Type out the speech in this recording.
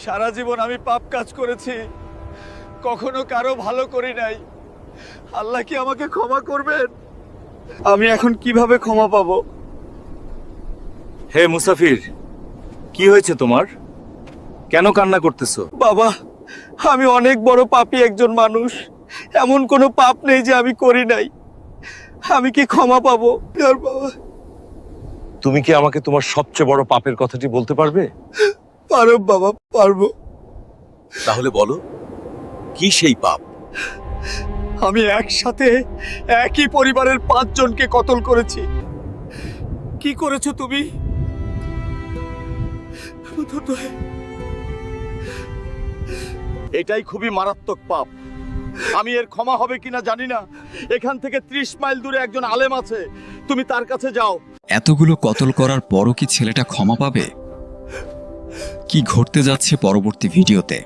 সারা জীবন আমি পাপ কাজ করেছি, কখনো কারো ভালো করি নাই। আল্লাহ কি আমাকে ক্ষমা করবেন? আমি এখন কিভাবে ক্ষমা পাবো? হে মুসাফির, কি হয়েছে তোমার? কেন কান্না করতেছো? বাবা, আমি অনেক বড় পাপী একজন মানুষ। এমন কোনো পাপ নেই যে আমি করি নাই। আমি কি ক্ষমা পাবো? আর বাবা, তুমি কি আমাকে তোমার সবচেয়ে বড় পাপের কথাটি বলতে পারবে? পারব বাবা, পারবো। তাহলে বলো, কি সেই পাপ? আমি একসাথে একই পরিবারের 5 জনকে কতল করেছি। কি করেছো তুমি? এটাই খুবই মারাত্মক পাপ। আমি এর ক্ষমা হবে কিনা জানি না। এখান থেকে 30 মাইল দূরে একজন আলেম আছে, তুমি তার কাছে যাও। এতগুলো কতল করার পরও কি ছেলেটা ক্ষমা পাবে? কি ঘটতে যাচ্ছে পরবর্তী ভিডিওতে?